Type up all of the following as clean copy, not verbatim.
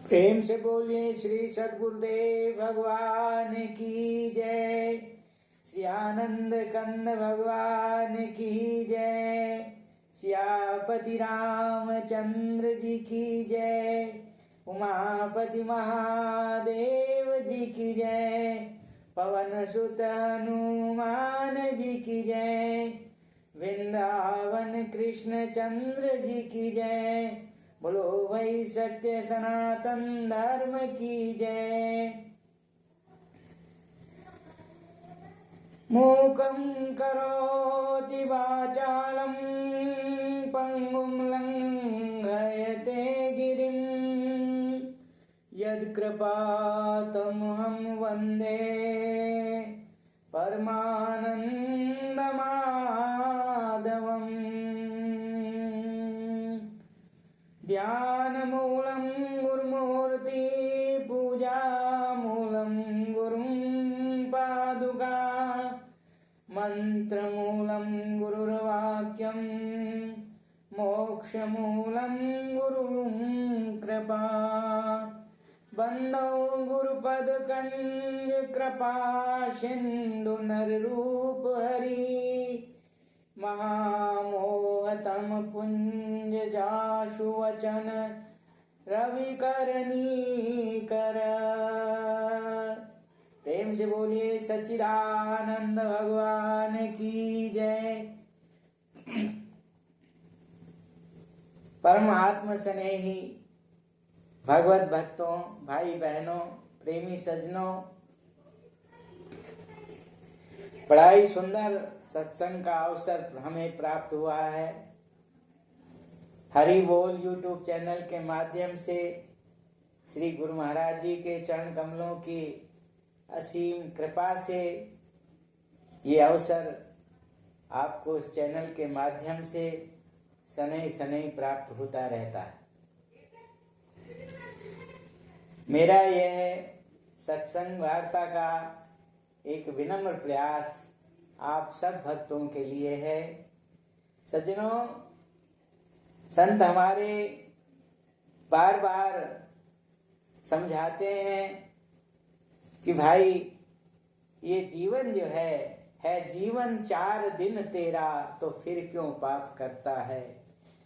प्रेम से बोलिए श्री सद्गुरुदेव भगवान की जय। श्री आनंद कंद भगवान की जय। सियापति रामचंद्र जी की जय। उमापति महादेव जी की जय। पवन सुत हनुमान जी की जय। वृंदावन कृष्ण चंद्र जी की जय। बोलो भाई सत्य सनातन धर्म की जय। मूकं करोति वाचालं पंगुं लंघयते गिरिं यत्कृपातमहं वन्दे परमानन्दमाधवम्। ध्यानमूलं गुरुमूर्ति पूजामूलं गुरुं पादुका मन्त्रमूलं गुरुर्वाक्यं मोक्षमूलं गुरुं कृपा। बन्धौ गुरुपदकंज कृपा सिन्धु नररूप हरि महामोहतम पुंज जाशु वचन रविकरणी कर। प्रेम से बोलिए सच्चिदानंद भगवान की जय। परम आत्म स्नेही भगवत भक्तों, भाई बहनों, प्रेमी सज्जनों, बड़ा ही सुंदर सत्संग का अवसर हमें प्राप्त हुआ है। हरि बोल यूट्यूब चैनल के माध्यम से श्री गुरु महाराज जी के चरण कमलों की असीम कृपा से ये अवसर आपको इस चैनल के माध्यम से शनै शनै प्राप्त होता रहता है। मेरा यह सत्संग वार्ता का एक विनम्र प्रयास आप सब भक्तों के लिए है। सज्जनों, संत हमारे बार बार समझाते हैं कि भाई ये जीवन जो है जीवन 4 दिन तेरा, तो फिर क्यों पाप करता है।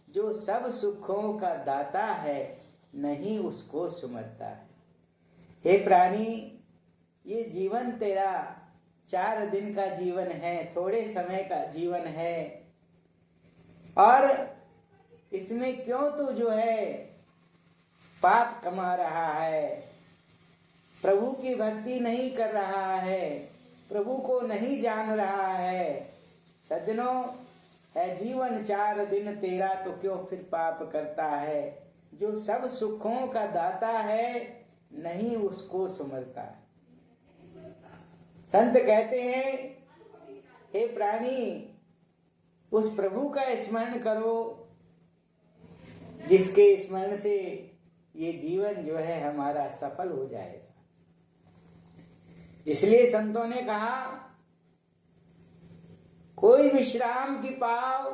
जो सब सुखों का दाता है नहीं उसको सुमरता है। हे प्राणी, ये जीवन तेरा 4 दिन का जीवन है, थोड़े समय का जीवन है, और इसमें क्यों तू जो है पाप कमा रहा है, प्रभु की भक्ति नहीं कर रहा है, प्रभु को नहीं जान रहा है। सज्जनों, है जीवन 4 दिन तेरा, तो क्यों फिर पाप करता है। जो सब सुखों का दाता है नहीं उसको सुमरता है। संत कहते हैं, हे प्राणी, उस प्रभु का स्मरण करो जिसके स्मरण से ये जीवन जो है हमारा सफल हो जाएगा। इसलिए संतों ने कहा, कोई विश्राम की पाव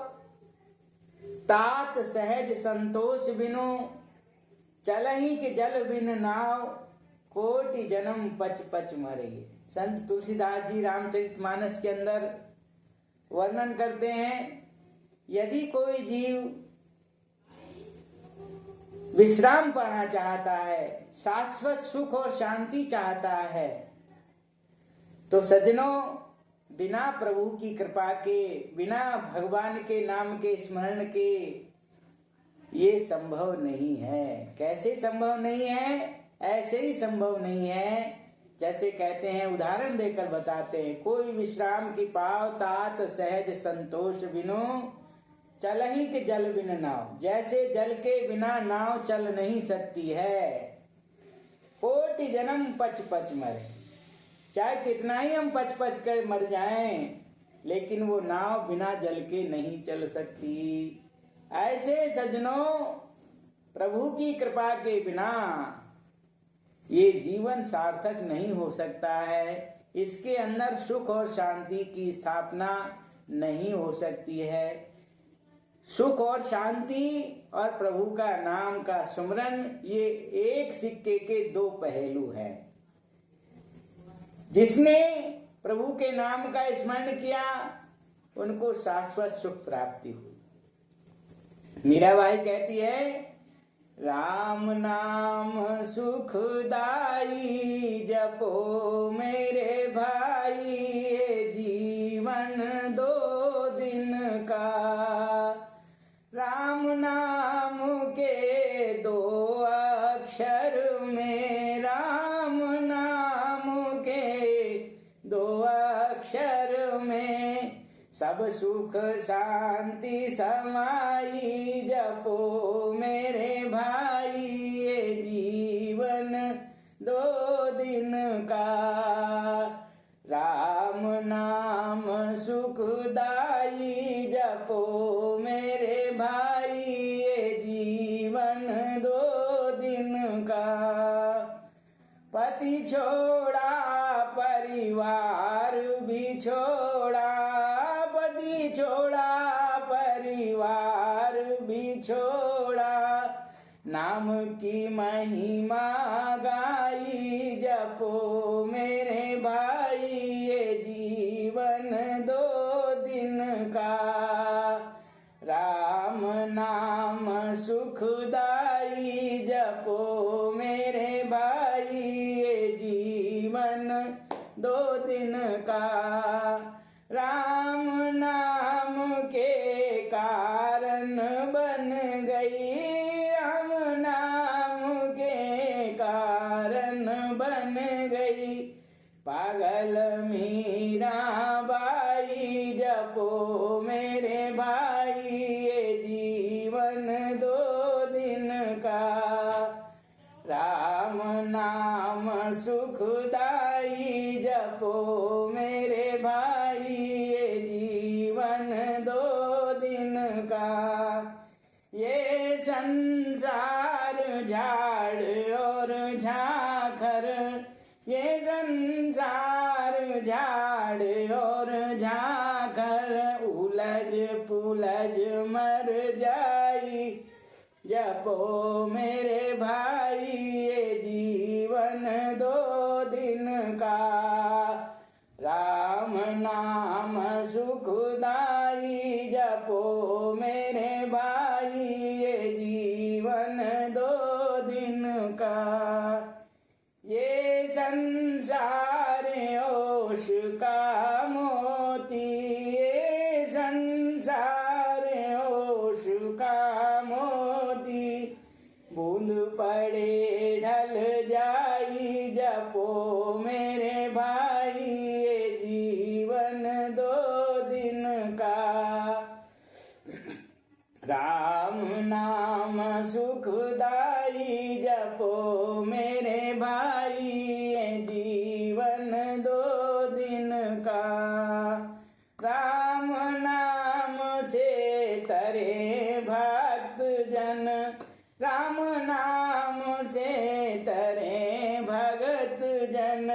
तात सहज संतोष बिनु, चलहि के जल बिन नाव, कोटि जन्म पच पच मरे। संत तुलसीदास जी रामचरितमानस के अंदर वर्णन करते हैं, यदि कोई जीव विश्राम पाना चाहता है, शाश्वत सुख और शांति चाहता है, तो सज्जनों, बिना प्रभु की कृपा के, बिना भगवान के नाम के स्मरण के ये संभव नहीं है। कैसे संभव नहीं है? ऐसे ही संभव नहीं है जैसे कहते हैं, उदाहरण देकर बताते हैं, कोई विश्राम की पाव तात सहज संतोष बिनु, चलहि के जल बिन नाव। जैसे जल के बिना नाव चल नहीं सकती है। कोटि जन्म पच पच मरे, चाहे कितना ही हम पच पच कर मर जाएं, लेकिन वो नाव बिना जल के नहीं चल सकती। ऐसे सज्जनों, प्रभु की कृपा के बिना ये जीवन सार्थक नहीं हो सकता है। इसके अंदर सुख और शांति की स्थापना नहीं हो सकती है। सुख और शांति और प्रभु का नाम का सुमरन, ये एक सिक्के के दो पहलू हैं। जिसने प्रभु के नाम का स्मरण किया उनको शाश्वत सुख प्राप्ति हुई। मीराबाई कहती है, राम नाम सुखदाई जपो मेरे भाई, ये जीवन दो दिन का। राम नाम के दो अक्षर में, राम नाम के दो अक्षर में, सब सुख शांति समाई जपो मेरे भाई, ये जीवन दो दिन का। राम नाम सुखदाई जपो मेरे भाई, ये जीवन दो दिन का। पति छोड़ा परिवार भी छोड़ा, पति छोड़ा परिवार भी छोड़ा, नाम की महिमा गाई जपो मेरे भाई, ये जीवन दो दिन का। राम नाम सुखदाई जपो मेरे भाई, ये जीवन दो दिन का। राम नाम के कारण बन गई, राम नाम के कारण बन गई, पागल मीराबाई जपो मेरे भाई, ये जीवन दो दिन का। राम नाम सुखदाई जपो मेरे भाई, ये जीवन दो दिन का। ये संसार झाड़ और झाखर, ये संसार झाड़ और झाखर, उलझ पुलझ मर जाई जपो मेरे भाई, ये जीवन दो दिन का। राम नाम सुखदाई जपो मेरे भाई, ये जीवन दो दिन का। ये संसार ओश का मोती, ये संसार ओश का मोती, बूंद पड़े ढल जाई जपो मेरे भाई, ये जीवन दो दिन का। राम नाम सुखदाई जपो मेरे भाई, ये जीवन दो दिन का। राम नाम से तरे भक्त जन, राम नाम से तरे भगत जन,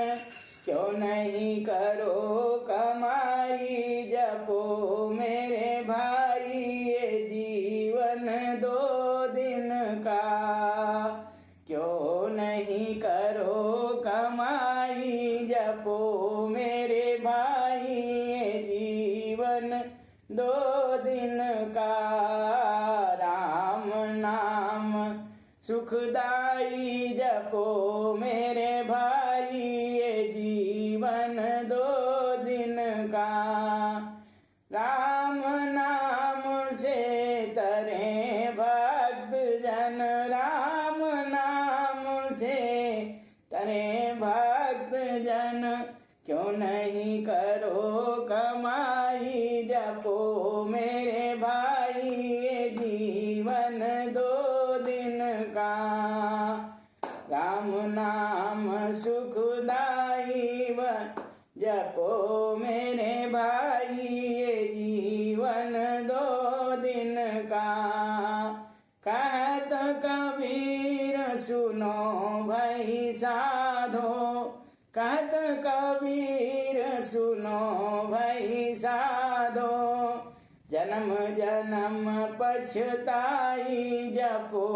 क्यों नहीं करो कमाई जपो मेरे भाई, ये जीवन दो दिन का। क्यों नहीं करो कमाई जपो मेरे भाई, ये जीवन दो दिन का। राम नाम सुखदाई जपो मेरे भाई, ये जीवन दो दिन का। राम नाम से तरे भक्त जन, राम नाम से तरे भक्त जन, क्यों नहीं करो कमाई जपो मेरे भाई, ये जीवन दो दिन का। राम नाम सुखदाई जपो मेरे भाई, ये जीवन दो दिन का। कहत कबीर सुनो भई साधो, कहत कबीर सुनो भई साधो, जन्म जन्म पछताई जपो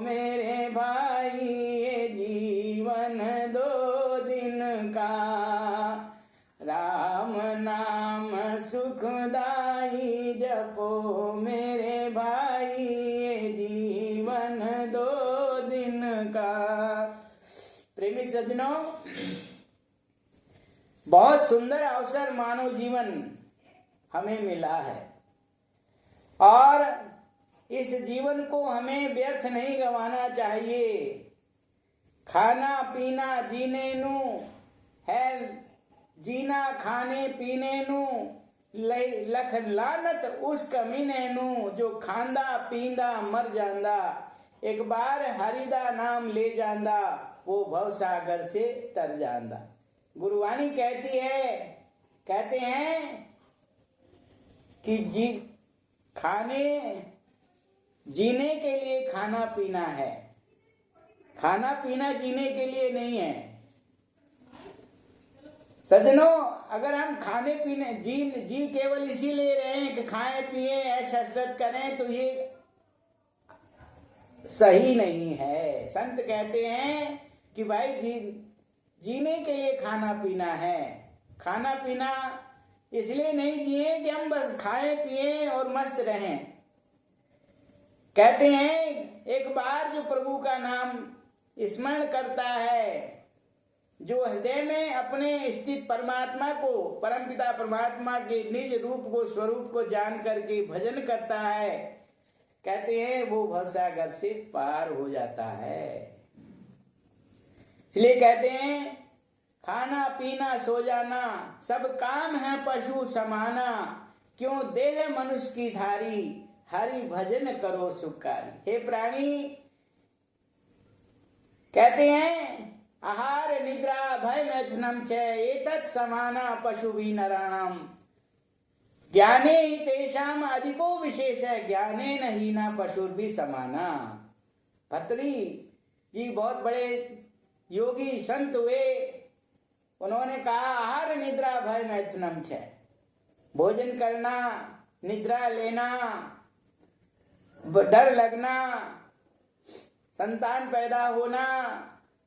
मेरे भाई, ये जीवन 2 दिन का। राम नाम सुखदाई जपो मेरे भाई, ये जीवन 2 दिन का। प्रेमी सज्जनों, बहुत सुंदर अवसर मानव जीवन हमें मिला है और इस जीवन को हमें व्यर्थ नहीं गंवाना चाहिए। खाना पीना जीने नू है, जीना खाने पीने नू लख लानत उस कमीने नू, जो खांदा पींदा मर जांदा, एक बार हरि दा नाम ले जांदा, वो भवसागर से तर जांदा। गुरुवाणी कहती है, कहते हैं कि जीने के लिए खाना पीना है, खाना पीना जीने के लिए नहीं है। सज्जनों, अगर हम खाने पीने जी केवल इसीलिए रहे हैं कि खाएं पिए ऐश हसरत करें, तो ये सही नहीं है। संत कहते हैं कि भाई जीने के लिए खाना पीना है। खाना पीना इसलिए नहीं जिए कि हम बस खाएं पिए और मस्त रहें। कहते हैं एक बार जो प्रभु का नाम स्मरण करता है, जो हृदय में अपने स्थित परमात्मा को, परमपिता परमात्मा के निज रूप को, स्वरूप को जान करके भजन करता है, कहते हैं वो भवसागर से पार हो जाता है। इसलिए कहते हैं खाना पीना सो जाना सब काम है पशु समाना, क्यों देह मनुष्य की धारी, हरि भजन करो सुखकारी। हे प्राणी, कहते हैं आहार निद्रा भय मैथुनम च एतत् समाना पशु भी नराणाम, ज्ञाने ही तेषाम अधिको विशेष है, ज्ञाने न हीना पशुर भी समाना। भर्तृहरि जी बहुत बड़े योगी संत हुए। उन्होंने कहा आहार निद्रा भय मैथुनम छ, भोजन करना, निद्रा लेना, डर लगना, संतान पैदा होना,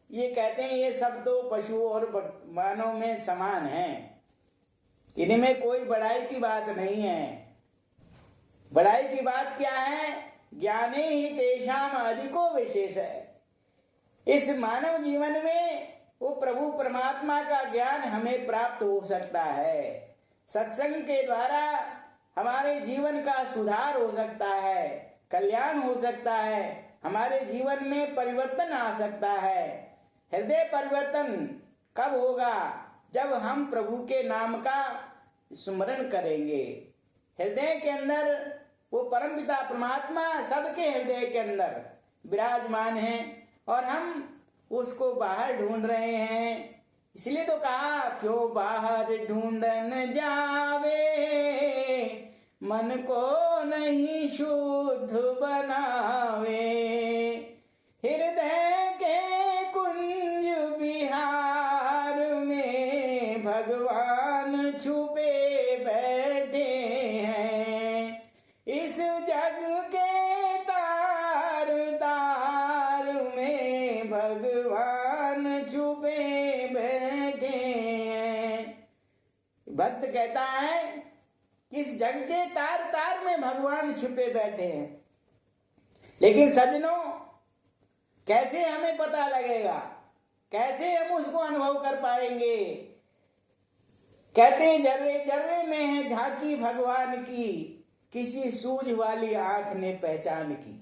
ये कहते हैं ये सब तो पशु और मानव में समान है, इनमें कोई बड़ाई की बात नहीं है। बड़ाई की बात क्या है? ज्ञाने ही तेषाम अधिको विशेष है। इस मानव जीवन में वो प्रभु परमात्मा का ज्ञान हमें प्राप्त हो सकता है। सत्संग के द्वारा हमारे जीवन का सुधार हो सकता है, कल्याण हो सकता है, हमारे जीवन में परिवर्तन आ सकता है। हृदय परिवर्तन कब होगा? जब हम प्रभु के नाम का स्मरण करेंगे। हृदय के अंदर वो परमपिता परमात्मा सबके हृदय के अंदर विराजमान है और हम उसको बाहर ढूंढ रहे हैं। इसलिए तो कहा क्यों बाहर ढूंढन जावे, मन को नहीं शुद्ध बनावे, हृदय के कुंज विहार में भगवान छुपे बैठे हैं। इस जग के तार तार में भगवान छुपे बैठे हैं। भक्त कहता है कि इस जग के तार तार में भगवान छुपे बैठे हैं। लेकिन सज्जनों, कैसे हमें पता लगेगा? कैसे हम उसको अनुभव कर पाएंगे? कहते हैं जर्रे जर्रे में है झांकी भगवान की, किसी सूझ वाली आंख ने पहचान की।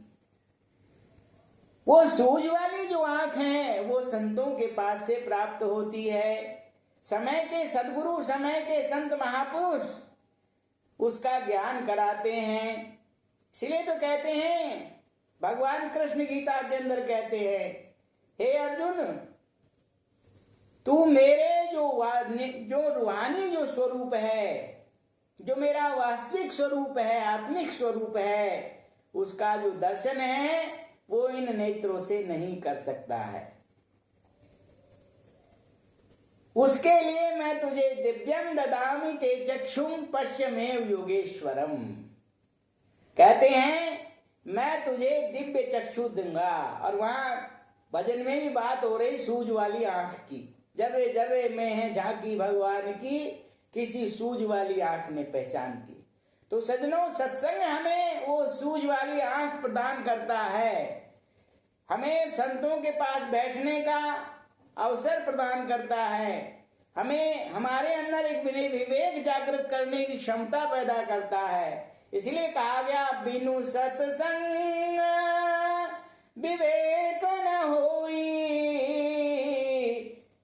वो सूझ वाली जो आंख है वो संतों के पास से प्राप्त होती है। समय के सद्गुरु, समय के संत महापुरुष उसका ज्ञान कराते हैं। इसलिए तो कहते हैं, भगवान कृष्ण गीता के अंदर कहते हैं, हे अर्जुन, तू मेरे जो रूहानी जो स्वरूप है, जो मेरा वास्तविक स्वरूप है, आत्मिक स्वरूप है, उसका जो दर्शन है वो इन नेत्रों से नहीं कर सकता है। उसके लिए मैं तुझे दिव्यम ददामि ते चक्षुम पश्यमेव योगेश्वरम। कहते हैं मैं तुझे दिव्य चक्षु दूंगा। और वहां भजन में भी बात हो रही सूझ वाली आंख की। जर्रे जर्रे में है झांकी भगवान की, किसी सूझ वाली आंख ने पहचान की। तो सज्जनों, सत्संग हमें वो सूझ वाली आंख प्रदान करता है, हमें संतों के पास बैठने का अवसर प्रदान करता है, हमें हमारे अंदर एक विवेक जागृत करने की क्षमता पैदा करता है। इसलिए कहा गया बिनु सत्संग विवेक न होई,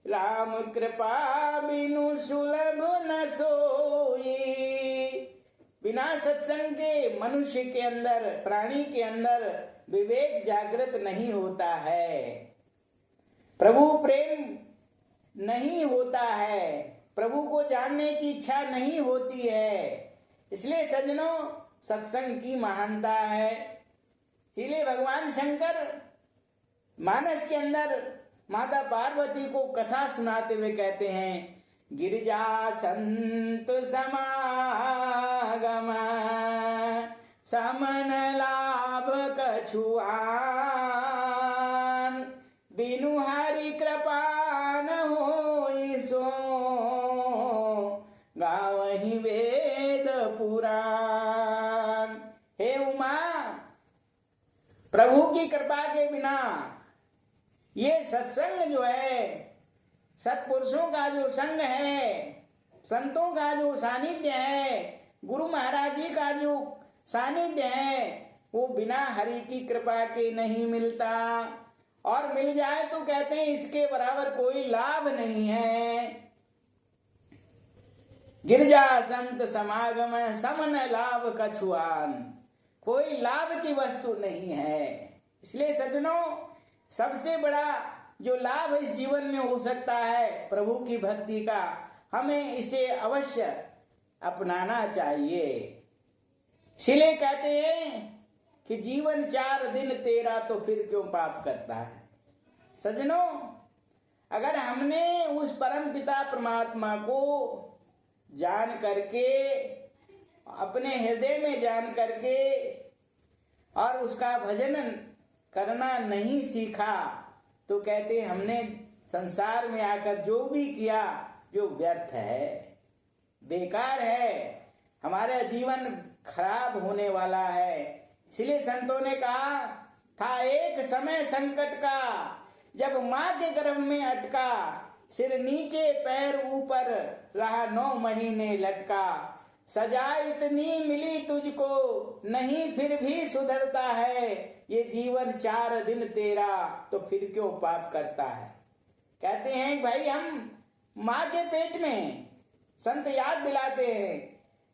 राम कृपा बिनु सुलभ न सोई। बिना सत्संग के मनुष्य के अंदर, प्राणी के अंदर विवेक जागृत नहीं होता है, प्रभु प्रेम नहीं होता है, प्रभु को जानने की इच्छा नहीं होती है। इसलिए सज्जनों, सत्संग की महानता है। इसलिए भगवान शंकर मानस के अंदर माता पार्वती को कथा सुनाते हुए कहते हैं, गिरिजा संत समागम समन लाभ कछुआन, बिनु हरि कृपा न होई सो गावहि वेद पुराण। हे उमा, प्रभु की कृपा के बिना ये सत्संग जो है, सत्पुरुषों का जो संग है, संतों का जो सानिध्य है, गुरु महाराज जी का जो सानिध्य है, वो बिना हरि की कृपा के नहीं मिलता। और मिल जाए तो कहते हैं इसके बराबर कोई लाभ नहीं है। गिरजा संत समागम समन लाभ कछुआन, कोई लाभ की वस्तु नहीं है। इसलिए सज्जनों, सबसे बड़ा जो लाभ इस जीवन में हो सकता है प्रभु की भक्ति का, हमें इसे अवश्य अपनाना चाहिए। इसलिए कहते हैं कि जीवन 4 दिन तेरा तो फिर क्यों पाप करता है। सज्जनों, अगर हमने उस परम पिता परमात्मा को जान करके, अपने हृदय में जान करके और उसका भजन करना नहीं सीखा, तो कहते हमने संसार में आकर जो भी किया जो व्यर्थ है, बेकार है, हमारा जीवन खराब होने वाला है। इसलिए संतों ने कहा था एक समय संकट का, जब माँ के गर्भ में अटका, सिर नीचे पैर ऊपर रहा 9 महीने लटका, सजा इतनी मिली तुझको नहीं फिर भी सुधरता है, ये जीवन 4 दिन तेरा तो फिर क्यों पाप करता है। कहते हैं भाई, हम माँ के पेट में, संत याद दिलाते हैं,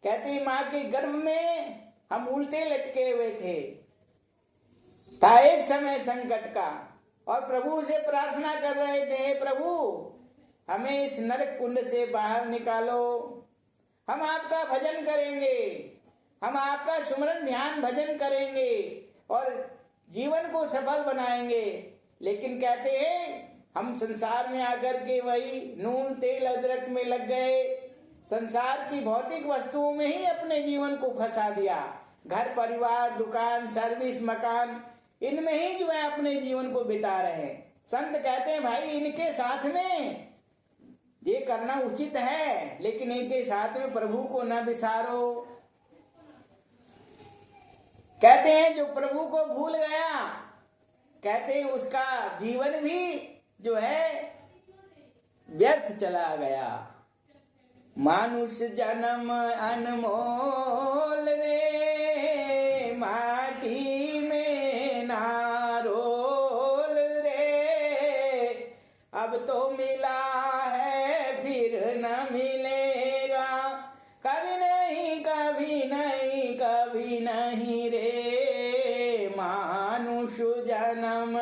कहते हैं माँ के गर्भ में हम उल्टे लटके हुए थे, था एक समय संकट का, और प्रभु से प्रार्थना कर रहे थे, प्रभु हमें इस नरक कुंड से बाहर निकालो, हम आपका भजन करेंगे, हम आपका सुमरन ध्यान भजन करेंगे और जीवन को सफल बनाएंगे। लेकिन कहते हैं हम संसार में आकर के वही नून तेल अदरक में लग गए, संसार की भौतिक वस्तुओं में ही अपने जीवन को फंसा दिया, घर परिवार दुकान सर्विस मकान, इनमें ही जो है अपने जीवन को बिता रहे हैं। संत कहते हैं भाई इनके साथ में ये करना उचित है, लेकिन इनके साथ में प्रभु को न विसारो। कहते हैं जो प्रभु को भूल गया, कहते हैं उसका जीवन भी जो है व्यर्थ चला गया। मानुष जन्म अनमोल रे, माटी में ना रोल रे, अब तो मिला है फिर न मिलेगा, कभी नहीं कभी नहीं कभी नहीं रे, मानुष जन्म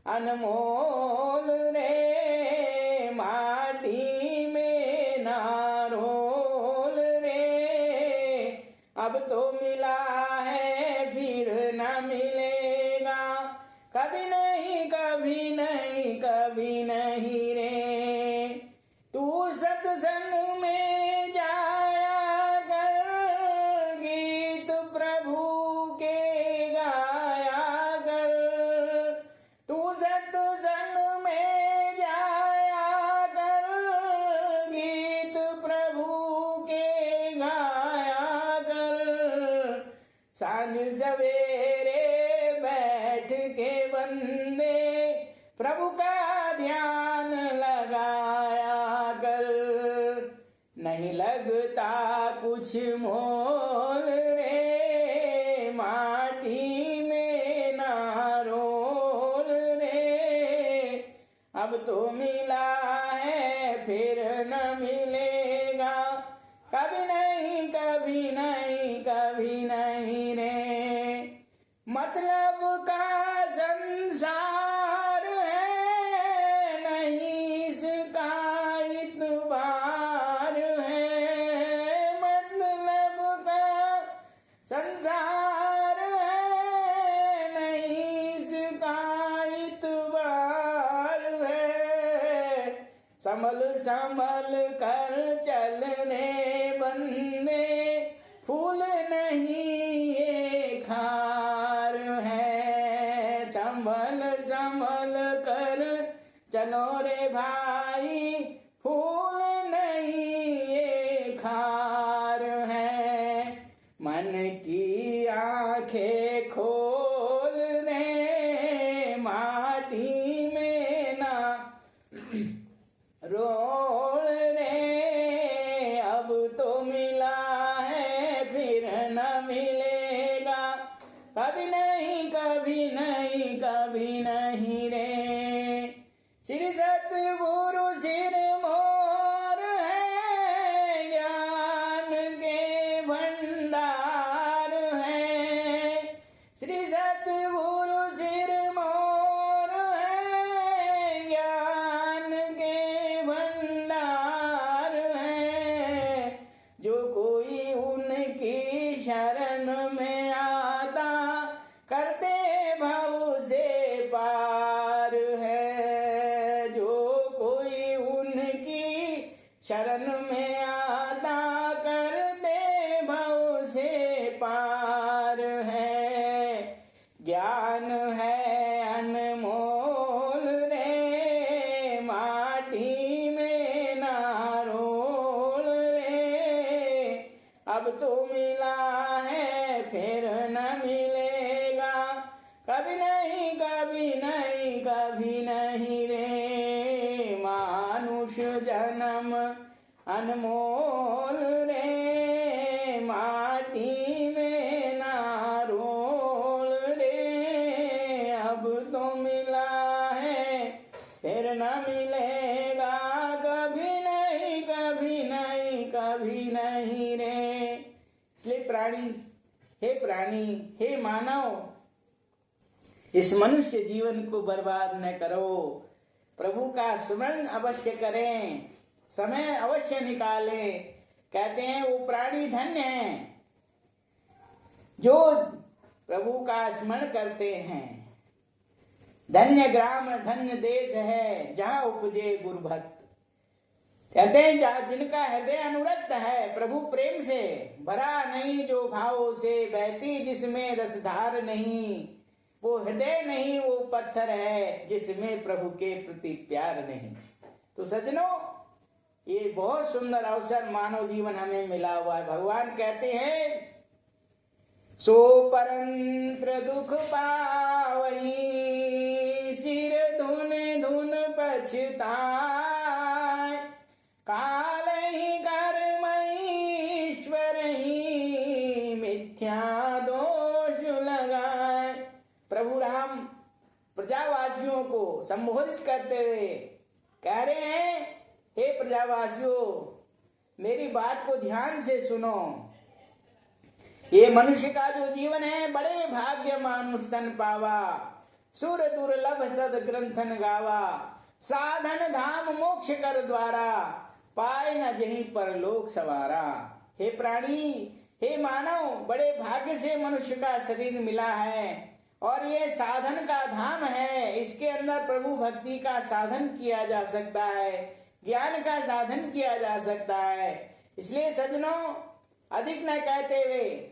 अनमोल रे, माटी में ना रोल रे, अब तो मिला है फिर न मिलेगा, कभी नहीं कभी नहीं कभी नहीं रे। तू सत्संग में जाया कर, गीत प्रभु सांझ सवेरे बैठ के बंदे प्रभु का ध्यान लगाया कर, नहीं लगता कुछ मोल रे, माटी में ना रोल रे। अब तो मिला है फिर न मिलेगा, कभी नहीं कभी नहीं कभी नहीं रे। मतलब का संसार है, नहीं इसका इतबार है। मतलब का संसार है, नहीं इसका इतबार है। संभल संभल कर चलने बंदे, फूल नहीं ये खार है। संभल संभल कर चलो रे भाई, फूल नहीं ये खार है। मन की आंखें खोल रे, माटी में ना रोल रे। अब तो मिला है फिर न मिलेगा, कभी नहीं कभी नहीं कभी नहीं रे। श्री सतगुरु सिर मोर है, ज्ञान के भंडार है। श्री सतगुरु सिर मोर है, ज्ञान के भंडार है। जो कोई उनकी शरण में आता, करते भव से पार है। जो कोई उनकी शरण में आता, करते भव से पार है। ज्ञान है अनमोल रे, माटी में ना रोल रे। अब तो मिला है फिर न मिलेगा, कभी नहीं कभी नहीं कभी नहीं रे। मानुष जन्म अनमोल रे, माटी में ना रोल रे। अब तो मिला है फिर न मिलेगा, कभी नहीं कभी नहीं कभी नहीं रे। इसलिए प्राणी हे मानव, इस मनुष्य जीवन को बर्बाद न करो। प्रभु का स्मरण अवश्य करें, समय अवश्य निकालें। कहते हैं वो प्राणी धन्य हैं जो प्रभु का स्मरण करते हैं। धन्य ग्राम धन्य देश है, जहां उपजे गुरु भक्त। कहते हैं जिनका हृदय अनुरक्त है प्रभु प्रेम से, भरा नहीं जो भावों से, बहती जिसमें रसधार नहीं। वो हृदय नहीं वो पत्थर है, जिसमें प्रभु के प्रति प्यार नहीं। तो सज्जनों, ये बहुत सुंदर अवसर मानव जीवन हमें मिला हुआ है। भगवान कहते हैं, सो परंत्र दुख पावई, सिर धुन धुन पछताए। काल ही कर्म ईश्वर ही, मिथ्या दोष लगाए। प्रभु राम प्रजावासियों को संबोधित करते हुए कह रहे हैं, हे प्रजावासियों, मेरी बात को ध्यान से सुनो। ये मनुष्य का जो जीवन है, बड़े भाग्य मानुष तन पावा। सुर दुर्लभ सद ग्रंथन गावा, साधन धाम मोक्ष कर द्वारा। पाए न जहीं पर लोक सवारा। हे प्राणी, हे मानव, बड़े भाग्य से मनुष्य का शरीर मिला है, और ये साधन का धाम है। इसके अंदर प्रभु भक्ति का साधन किया जा सकता है, ज्ञान का साधन किया जा सकता है। इसलिए सज्जनों, अधिक न कहते हुए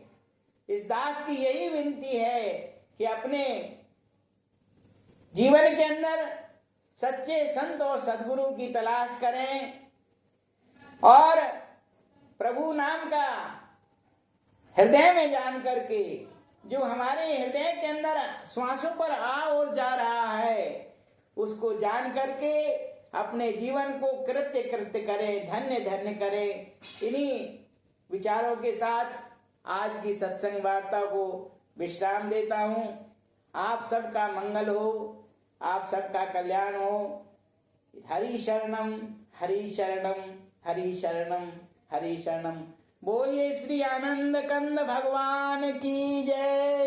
इस दास की यही विनती है कि अपने जीवन के अंदर सच्चे संत और सद्गुरु की तलाश करें, और प्रभु नाम का हृदय में जान करके जो हमारे हृदय के अंदर श्वासों पर आ और जा रहा है, उसको जान करके अपने जीवन को कृत्य कृत्य करे, धन्य धन्य करे। इन्हीं विचारों के साथ आज की सत्संग वार्ता को विश्राम देता हूं। आप सबका मंगल हो, आप सबका कल्याण हो। हरि शरणम हरि शरणम हरि शरणम हरि शरणम। बोलिए श्री आनंद कंद भगवान की जय।